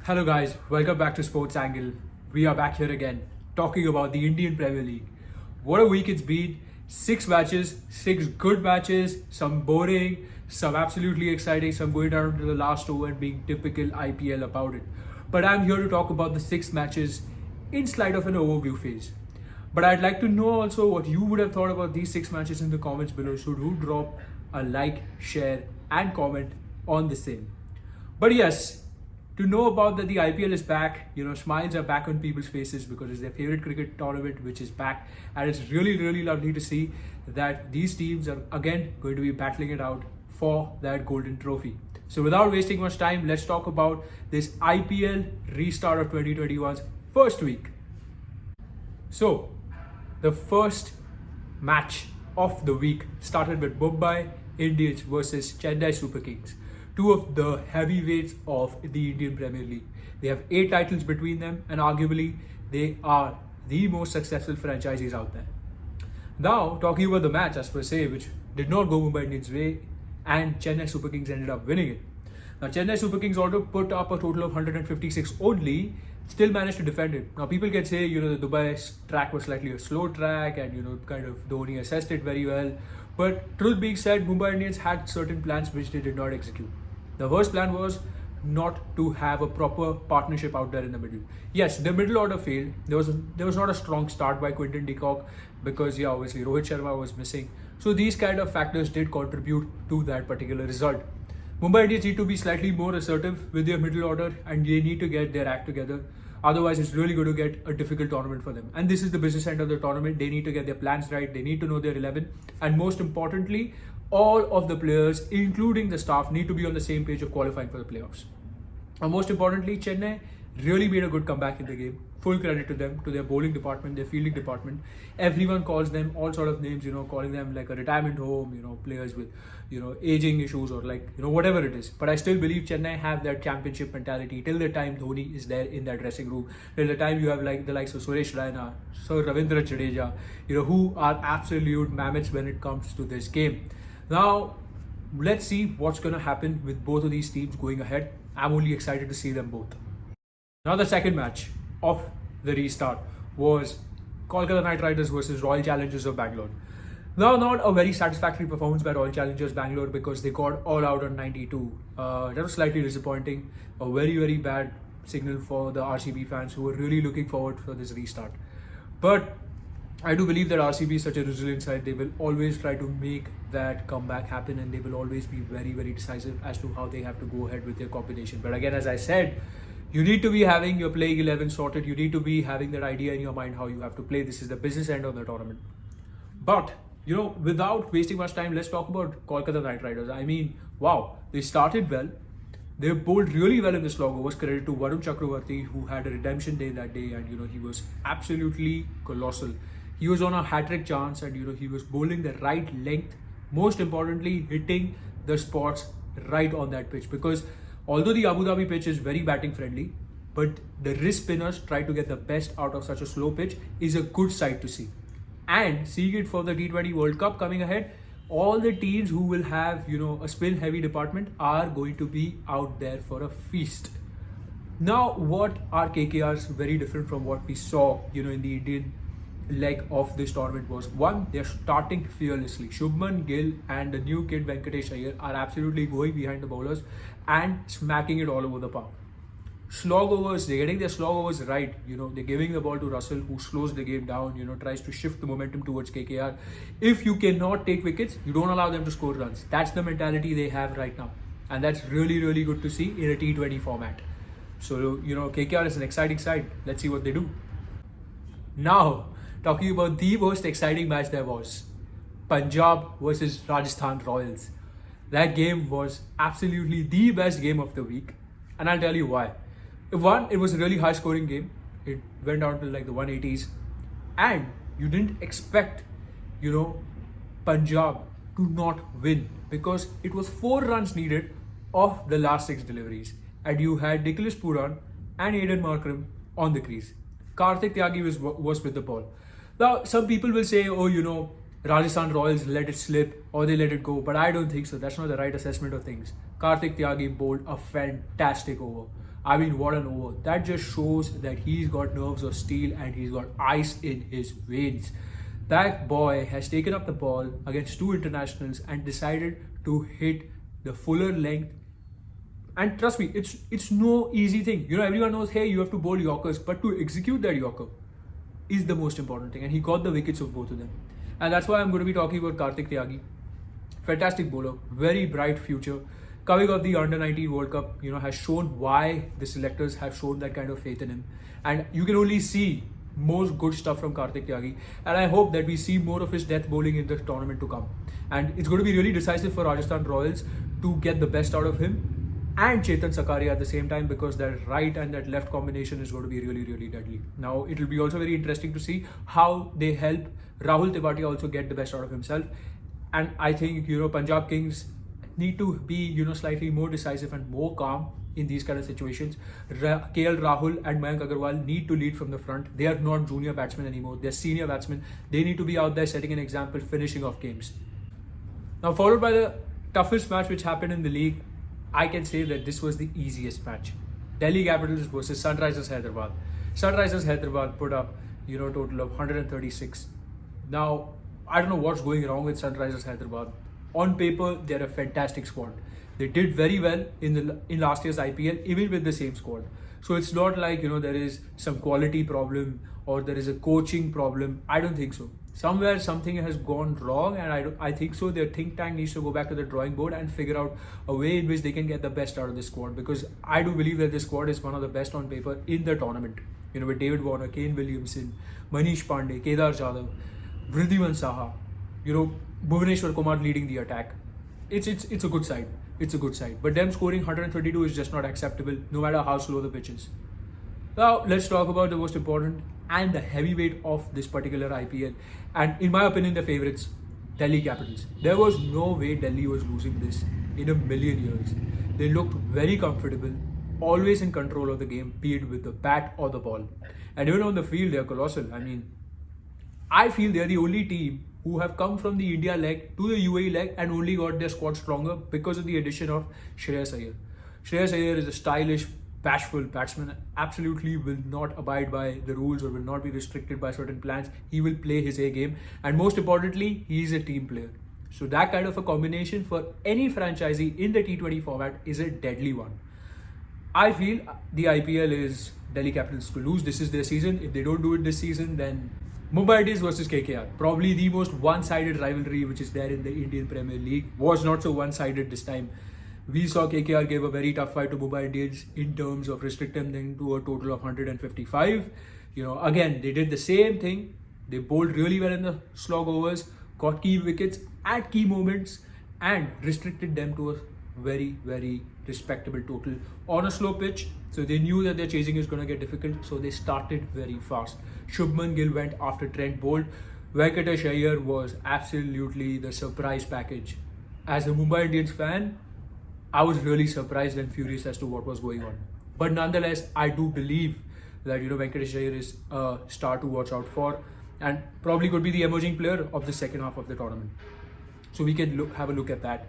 Hello guys, welcome back to Sports Angle. We are back here again talking about the Indian Premier League. What a week it's been. 6 matches, 6 good matches, some boring, some absolutely exciting, some going down to the last over and being typical IPL about it. But I'm here to talk about the 6 matches in slight of an overview phase. But I'd like to know also what you would have thought about these 6 matches in the comments below. So do drop a like, share, and comment on the same. But yes, to know about that the IPL is back, smiles are back on people's faces because it's their favorite cricket tournament which is back, and it's really lovely to see that these teams are again going to be battling it out for that golden trophy. So without wasting much time, let's talk about this IPL restart of 2021's first week. So the first match of the week started with Mumbai Indians versus Chennai Super Kings, two of the heavyweights of the Indian Premier League. They have 8 titles between them, and arguably they are the most successful franchises out there. Now, talking about the match as per se, which did not go Mumbai Indians' way, and Chennai Super Kings ended up winning it. Now, Chennai Super Kings, although put up a total of 156 only, still managed to defend it. Now, people can say, the Dubai track was slightly a slow track, and, kind of Dhoni assessed it very well. But truth being said, Mumbai Indians had certain plans which they did not execute. The first plan was not to have a proper partnership out there in the middle. Yes, the middle order failed. There was not a strong start by Quinton de Kock because obviously Rohit Sharma was missing. So these kind of factors did contribute to that particular result. Mumbai Indians need to be slightly more assertive with their middle order, and they need to get their act together. Otherwise, it's really going to get a difficult tournament for them. And this is the business end of the tournament. They need to get their plans right. They need to know their 11. And most importantly, all of the players, including the staff, need to be on the same page of qualifying for the playoffs. And most importantly, Chennai really made a good comeback in the game. Full credit to them, to their bowling department, their fielding department. Everyone calls them all sort of names, calling them like a retirement home, players with, aging issues or whatever it is. But I still believe Chennai have that championship mentality till the time Dhoni is there in that dressing room. Till the time you have the likes of Suresh Raina, Sir Ravindra Jadeja, who are absolute mammoths when it comes to this game. Now, let's see what's going to happen with both of these teams going ahead. I'm only excited to see them both. Now, the second match of the restart was Kolkata Knight Riders versus Royal Challengers of Bangalore. Now, not a very satisfactory performance by Royal Challengers Bangalore because they got all out on 92. That was slightly disappointing. A very bad signal for the RCB fans who were really looking forward for this restart. But I do believe that RCB is such a resilient side. They will always try to make that comeback happen, and they will always be very decisive as to how they have to go ahead with their combination. But again, as I said, you need to be having your playing 11 sorted. You need to be having that idea in your mind how you have to play. This is the business end of the tournament. But, without wasting much time, let's talk about Kolkata Knight Riders. I mean, wow, they started well. They bowled really well in the slog overs. Credit to Varun Chakravarti, who had a redemption day that day, and he was absolutely colossal. He was on a hat-trick chance, and he was bowling the right length. Most importantly, hitting the spots right on that pitch. Because although the Abu Dhabi pitch is very batting friendly, but the wrist spinners try to get the best out of such a slow pitch is a good sight to see. And seeing it for the T20 World Cup coming ahead, all the teams who will have a spin heavy department are going to be out there for a feast. Now, what are KKR's very different from what we saw in the Indian leg of this tournament was, one, they're starting fearlessly. Shubman Gill and the new kid Venkatesh Iyer are absolutely going behind the bowlers and smacking it all over the park. Slog overs, they're getting their slog overs right. They're giving the ball to Russell, who slows the game down, tries to shift the momentum towards KKR. If you cannot take wickets, you don't allow them to score runs. That's the mentality they have right now. And that's really good to see in a T20 format. So, KKR is an exciting side. Let's see what they do. Now, talking about the most exciting match there was, Punjab versus Rajasthan Royals. That game was absolutely the best game of the week, and I'll tell you why. One, it was a really high scoring game. It went down to the 180s, and you didn't expect, Punjab to not win because it was 4 runs needed of the last 6 deliveries, and you had Nicholas Puran and Aiden Markram on the crease. Karthik Tyagi was with the ball. Now, some people will say, Rajasthan Royals let it slip or they let it go, but I don't think so. That's not the right assessment of things. Karthik Tyagi bowled a fantastic over. I mean, what an over. That just shows that he's got nerves of steel and he's got ice in his veins. That boy has taken up the ball against two internationals and decided to hit the fuller length. And trust me, it's no easy thing. You know, everyone knows, hey, you have to bowl Yorkers, but to execute that Yorker is the most important thing. And he got the wickets of both of them. And that's why I'm going to be talking about Kartik Tyagi. Fantastic bowler, very bright future. Coming off the Under-19 World Cup, you know, has shown why the selectors have shown that kind of faith in him. And you can only see more good stuff from Kartik Tyagi. And I hope that we see more of his death bowling in the tournament to come. And it's going to be really decisive for Rajasthan Royals to get the best out of him and Chetan Sakaria at the same time, because that right and that left combination is going to be really, really deadly. Now, it will be also very interesting to see how they help Rahul Tewatia also get the best out of himself. And I think, you know, Punjab Kings need to be, you know, slightly more decisive and more calm in these kind of situations. KL Rahul and Mayank Agarwal need to lead from the front. They are not junior batsmen anymore. They're senior batsmen. They need to be out there setting an example, finishing off games. Now, followed by the toughest match which happened in the league, I can say that this was the easiest match. Delhi Capitals versus Sunrisers Hyderabad. Sunrisers Hyderabad put up, you know, a total of 136. Now, I don't know what's going wrong with Sunrisers Hyderabad. On paper, they're a fantastic squad. They did very well in last year's IPL, even with the same squad. So it's not like, you know, there is some quality problem or there is a coaching problem. I don't think so. Somewhere something has gone wrong, and I think so. Their think tank needs to go back to the drawing board and figure out a way in which they can get the best out of this squad, because I do believe that this squad is one of the best on paper in the tournament. You know, with David Warner, Kane Williamson, Manish Pandey, Kedar Jadhav, Vridhiman Saha, you know, Bhuvaneshwar Kumar leading the attack. It's a good side. It's a good side. But them scoring 132 is just not acceptable, no matter how slow the pitch is. Now, let's talk about the most important and the heavyweight of this particular IPL. And in my opinion, the favourites, Delhi Capitals. There was no way Delhi was losing this in a million years. They looked very comfortable, always in control of the game, be it with the bat or the ball. And even on the field, they're colossal. I mean, I feel they're the only team who have come from the India leg to the UAE leg and only got their squad stronger because of the addition of Shreyas Iyer. Shreyas Iyer is a stylish, bashful batsman, absolutely will not abide by the rules or will not be restricted by certain plans. He will play his A game, and most importantly, he is a team player. So that kind of a combination for any franchisee in the T20 format is a deadly one. I feel the IPL is Delhi Capitals to lose. This is their season. If they don't do it this season, then Mumbai Indians versus KKR, probably the most one-sided rivalry which is there in the Indian Premier League, was not so one-sided this time. We saw KKR gave a very tough fight to Mumbai Indians in terms of restricting them to a total of 155. You know, again, they did the same thing. They bowled really well in the slog overs, got key wickets at key moments, and restricted them to a very, very respectable total on a slow pitch. So they knew that their chasing is going to get difficult, so they started very fast. Shubman Gill went after Trent Bolt. Venkatesh Iyer was absolutely the surprise package. As a Mumbai Indians fan, I was really surprised and furious as to what was going on. But nonetheless, I do believe that, you know, Venkatesh Iyer is a star to watch out for and probably could be the emerging player of the second half of the tournament. So we can have a look at that.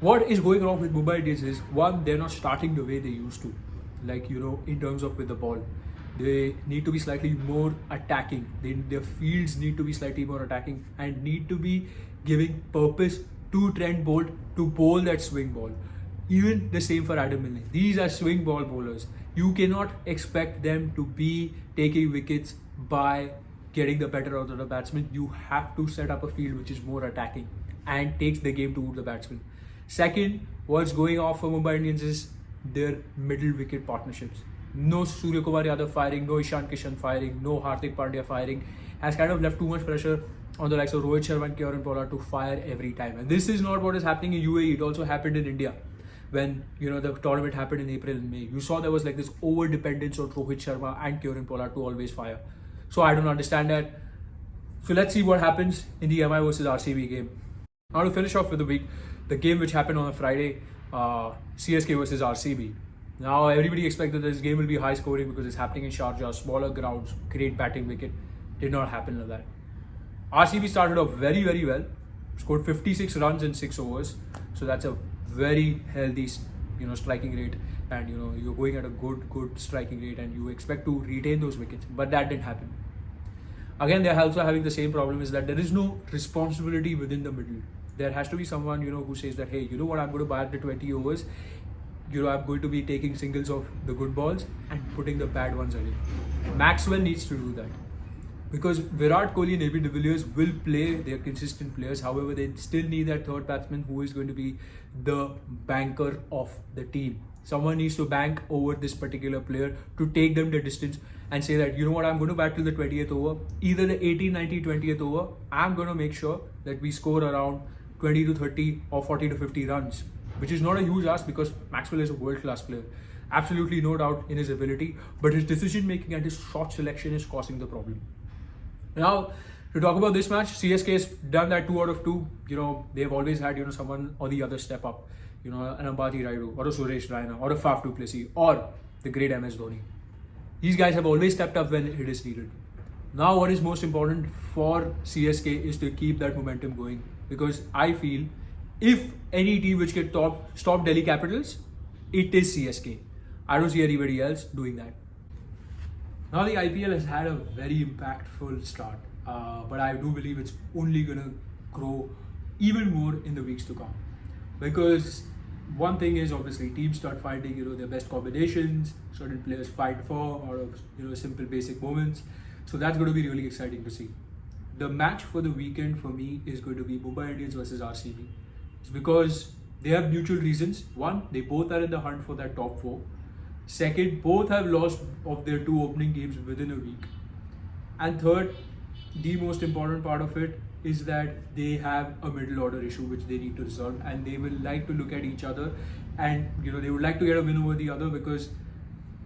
What is going wrong with Mumbai Indians is, one, they're not starting the way they used to. Like, you know, in terms of with the ball. They need to be slightly more attacking. Their fields need to be slightly more attacking and need to be giving purpose to Trent Bolt to bowl that swing ball. Even the same for Adam Milne. These are swing ball bowlers. You cannot expect them to be taking wickets by getting the better out of the batsman. You have to set up a field which is more attacking and takes the game to the batsman. Second, what's going off for Mumbai Indians is their middle wicket partnerships. No Surya Kumar Yadav firing, no Ishan Kishan firing, no Hardik Pandya firing has kind of left too much pressure on the likes of Rohit Sharma and Kieran Pollard to fire every time. And this is not what is happening in UAE. It also happened in India. When, you know, the tournament happened in April and May, you saw there was like this over dependence on Rohit Sharma and Kieran Pollard to always fire. So I don't understand that. So let's see what happens in the MI versus RCB game. Now to finish off with the week, the game which happened on a Friday, CSK versus RCB. Now everybody expected this game will be high scoring because it's happening in Sharjah, smaller grounds, great batting wicket. Did not happen like that. RCB started off very, very well, scored 56 runs in 6 overs. So that's a very healthy striking rate, and you're going at a good striking rate, and you expect to retain those wickets, but that didn't happen. Again, they're also having the same problem, is that there is no responsibility within the middle. There has to be someone who says that, hey, you know what, I'm going to bat the 20 overs. I'm going to be taking singles of the good balls and putting the bad ones away. Maxwell needs to do that, because Virat Kohli and AB de Villiers will play. They're consistent players. However, they still need that third batsman who is going to be the banker of the team. Someone needs to bank over this particular player to take them the distance and say that, you know what, I'm going to bat till the 20th over, either the 18, 19, 20th over. I'm going to make sure that we score around 20 to 30 or 40 to 50 runs, which is not a huge ask, because Maxwell is a world-class player. Absolutely no doubt in his ability, but his decision making and his shot selection is causing the problem. Now, to talk about this match, CSK has done that 2 out of 2. They've always had, someone or the other step up. An Ambati Raidu, or a Suresh Raina, or a Faf du Plessis, or the great MS Dhoni. These guys have always stepped up when it is needed. Now, what is most important for CSK is to keep that momentum going, because I feel if any team which can stop Delhi Capitals, it is CSK. I don't see anybody else doing that. Now, the IPL has had a very impactful start, but I do believe it's only going to grow even more in the weeks to come. Because one thing is, obviously, teams start finding their best combinations. Certain players fight for out of simple basic moments. So that's going to be really exciting to see. The match for the weekend for me is going to be Mumbai Indians versus RCB. It's because they have mutual reasons. One, they both are in the hunt for that top 4. Second, both have lost of their 2 opening games within a week. And third, the most important part of it is that they have a middle order issue which they need to resolve, and they will like to look at each other, and they would like to get a win over the other, because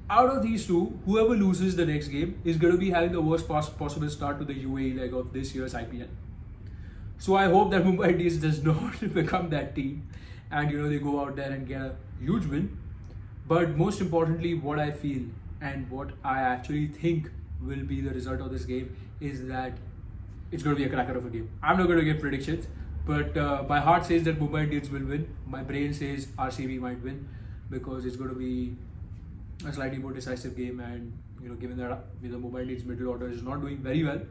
out of these two, whoever loses the next game is going to be having the worst possible start to the UAE leg of this year's IPL. So I hope that Mumbai Indians does not become that team, and they go out there and get a huge win. But most importantly, what I feel and what I actually think will be the result of this game is that it's going to be a cracker of a game. I'm not going to give predictions, but my heart says that Mumbai Indians will win. My brain says RCB might win, because it's going to be a slightly more decisive game, and given that the Mumbai Indians middle order is not doing very well,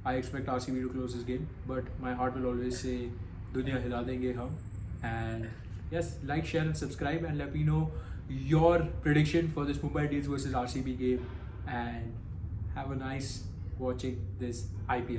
I expect RCB to close this game. But my heart will always say Dunya hila denge hum. And yes, like, share and subscribe, and let me know your prediction for this Mumbai Indians versus RCB game, and have a nice watching this IPL.